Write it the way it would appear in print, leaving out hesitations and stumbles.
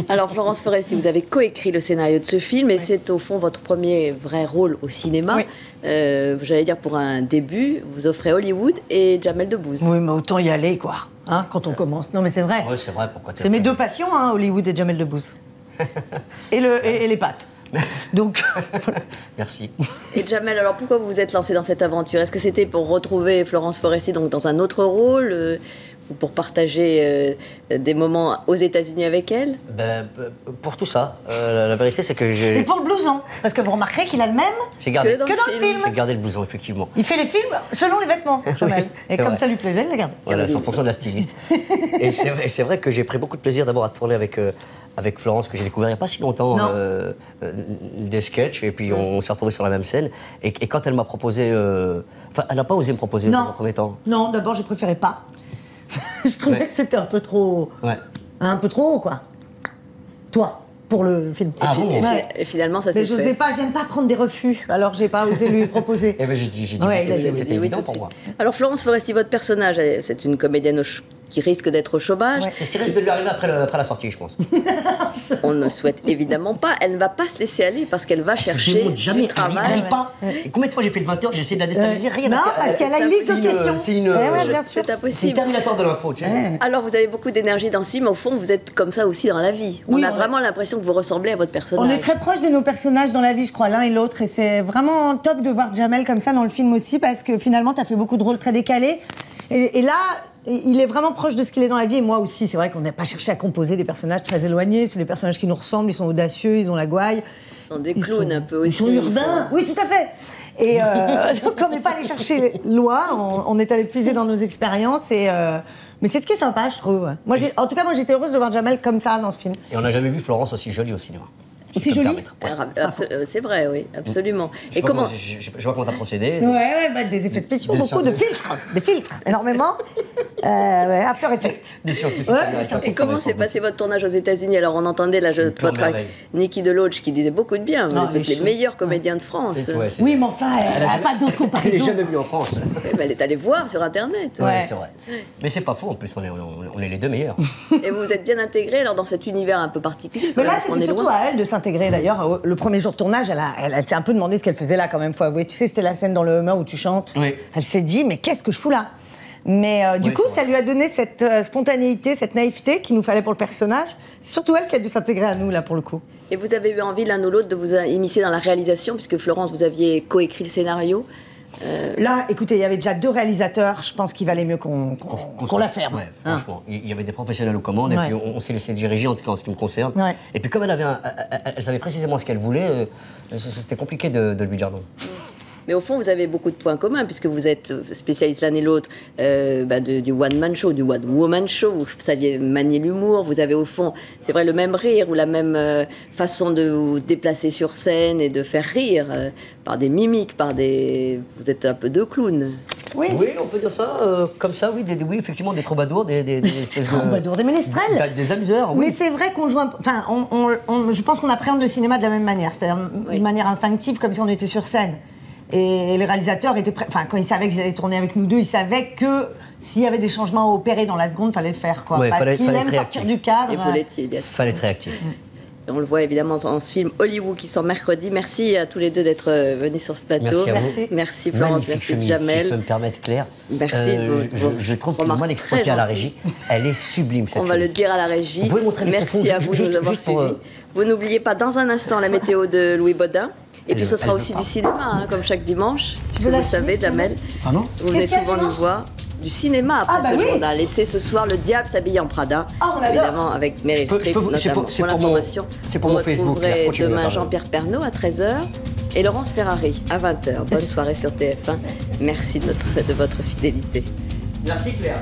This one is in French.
Alors Florence Foresti, vous avez coécrit le scénario de ce film et c'est au fond votre premier vrai rôle au cinéma. Oui. J'allais dire pour un début, vous offrez Hollywood et Jamel Debbouze. Oui, mais autant y aller, quoi, hein, quand on commence. Non, mais c'est vrai. Oui, c'est vrai, pourquoi C'est mes deux passions, hein, Hollywood et Jamel Debbouze. et les pâtes. Donc, Merci. Et Jamel, alors pourquoi vous vous êtes lancé dans cette aventure? Est-ce que c'était pour retrouver Florence Foresti donc dans un autre rôle ou pour partager des moments aux États-Unis avec elle? Pour tout ça, la vérité c'est que j'ai... et pour le blouson, parce que vous remarquerez qu'il a le même J'ai gardé, que dans le film. J'ai gardé le blouson, effectivement. Il fait les films selon les vêtements, Jamel. Et comme vrai. ça lui plaisait, il l'a gardé. Voilà, c'est en fonction de la styliste. Et c'est vrai que j'ai pris beaucoup de plaisir d'abord à tourner avec Florence, que j'ai découvert il n'y a pas si longtemps, des sketchs, et puis on s'est retrouvés sur la même scène. Et quand elle m'a proposé... Enfin, elle n'a pas osé me proposer dans un premier temps. Non, d'abord, j'ai préféré pas. Je trouvais que c'était un peu trop... Ouais. Un peu trop haut, quoi. Toi, pour le film. Ah bon? Et finalement, ça s'est Mais je fait. n'osais pas, j'aime pas prendre des refus, alors j'ai pas osé lui proposer. Eh ben j'ai dit Ouais, que il a dit c'était oui, évident tout de pour suite. moi. Alors Florence Foresti, votre personnage, c'est une comédienne qui risque d'être au chômage. Ouais. C'est ce qui risque de lui arriver après la sortie, je pense. On ne souhaite évidemment pas. Elle ne va pas se laisser aller parce qu'elle va chercher jamais, du travail. elle rit pas. Et combien de fois j'ai fait le 20h, j'ai essayé de la déstabiliser, rien Non, à faire. parce qu'elle a une liste de questions. C'est une... Ouais, bien sûr. C'est C'est impossible. le Terminator de l'info, tu sais. Ouais. Alors vous avez beaucoup d'énergie dans ce film, mais au fond vous êtes comme ça aussi dans la vie. Oui, on a ouais. vraiment l'impression que vous ressemblez à votre personnage. On est très proches de nos personnages dans la vie, je crois, l'un et l'autre. Et c'est vraiment top de voir Jamel comme ça dans le film aussi, parce que finalement, tu as fait beaucoup de rôles très décalés. Et là, il est vraiment proche de ce qu'il est dans la vie. Et moi aussi, c'est vrai qu'on n'a pas cherché à composer des personnages très éloignés. C'est des personnages qui nous ressemblent, ils sont audacieux, ils ont la gouaille. Ils sont des clowns un peu aussi. Ils sont urbains, oui, tout à fait. Et donc on n'est pas allé chercher loin, on est allé puiser dans nos expériences. Mais c'est ce qui est sympa, je trouve. Moi, en tout cas, moi, j'étais heureuse de voir Jamel comme ça dans ce film. Et on n'a jamais vu Florence aussi jolie au cinéma. Aussi Je peux me jolie. permettre. Alors, c'est vrai, oui, absolument. Je sais pas comment t'as procédé. Ouais, bah, des effets spéciaux, beaucoup de filtres, des filtres, énormément. After Effects. Des scientifiques. Ouais, américains. des scientifiques. Et comment s'est passé votre tournage aux États-Unis? Alors on entendait là pure votre merveille. Niki Deloach qui disait beaucoup de bien. Ah, Vous êtes les les chou- meilleurs comédiens de France. Ouais, c'est- Oui, mais enfin, elle n'a pas d'autre Elle n'est comparaison. jamais venue en France. Elle est allée voir sur Internet. Ouais. Ouais, c'est vrai. Mais c'est pas faux, en plus, on est les deux meilleurs. Et vous vous êtes bien intégrés alors dans cet univers un peu particulier. Mais là, parce qu'on c'était est surtout loin. à elle de s'intégrer. D'ailleurs, le premier jour de tournage, elle s'est un peu demandé ce qu'elle faisait là, quand même, faut avouer. Tu sais, c'était la scène dans le Hummer où tu chantes. Oui. Elle s'est dit, mais qu'est-ce que je fous là? Mais du Oui, coup, c'est ça vrai. lui a donné cette spontanéité, cette naïveté qu'il nous fallait pour le personnage. C'est surtout elle qui a dû s'intégrer à nous, là, pour le coup. Et vous avez eu envie l'un ou l'autre de vous immiscer dans la réalisation, puisque Florence, vous aviez coécrit le scénario. Là, écoutez, il y avait déjà 2 réalisateurs. Je pense qu'il valait mieux qu'on la ferme. Ouais, Hein. franchement. Il y avait des professionnels aux commandes, Ouais. et puis on s'est laissé diriger, en tout cas en ce qui me concerne. Ouais. Et puis comme elle savait précisément ce qu'elle voulait, c'était compliqué de lui dire non. Mais au fond, vous avez beaucoup de points communs, puisque vous êtes spécialistes l'un et l'autre du one-man show, du one-woman show. Vous saviez manier l'humour. Vous avez au fond, c'est vrai, le même rire ou la même façon de vous déplacer sur scène et de faire rire par des mimiques, Vous êtes un peu deux clowns. Oui. Oui, on peut dire ça, comme ça, oui, oui, effectivement, des troubadours, des espèces de... Troubadours, des ménestrels. Des amuseurs, Mais oui. c'est vrai qu'on joue enfin, je pense qu'on appréhende le cinéma de la même manière, c'est-à-dire Oui. d'une manière instinctive, comme si on était sur scène. Et les réalisateurs étaient enfin, quand ils savaient qu'ils allaient tourner avec nous deux, ils savaient que s'il y avait des changements à opérer dans la seconde, il fallait le faire, quoi. Ouais, Parce fallait qu'ils être aiment réactif. sortir du cadre. Et vous l'étiez, bien sûr. Fallait être réactif. Et on le voit évidemment dans ce film Hollywood qui sort mercredi. Merci à tous les deux d'être venus sur ce plateau. Merci à vous. Merci Florence, Magnifique merci chemise, Jamel. si je peux me permettre, Claire. Merci de vos Je trouve que remarques moi, très l'exploiter à la gentilles. régie, elle est sublime, cette On va le chemise. dire à la régie. Vous pouvez montrer les Merci photos, à vous de nous avoir juste pour, suivis. Vous n'oubliez pas dans un instant la météo de Louis Baudin. Et puis ce sera elle aussi veut pas. du cinéma, hein, comme chaque dimanche. Puisque veux vous la le savez, chemise, Jamel. Pardon? Vous venez Qu'est-ce qu'il y a souvent nous dimanche voir. Du cinéma après Ah, bah ce oui. journal. Et c'est ce soir Le Diable s'habille en Prada. Ah, on adore. Évidemment, avec Meryl Je peux Streep, vous- c'est notamment. pour- c'est Pour pour mon- l'information, c'est pour vous mon Facebook, retrouverez Claire. Continuez à demain faire le- Jean-Pierre Pernaut à 13h et Laurence Ferrari à 20h. Bonne soirée sur TF1. Merci de votre fidélité. Merci, Claire.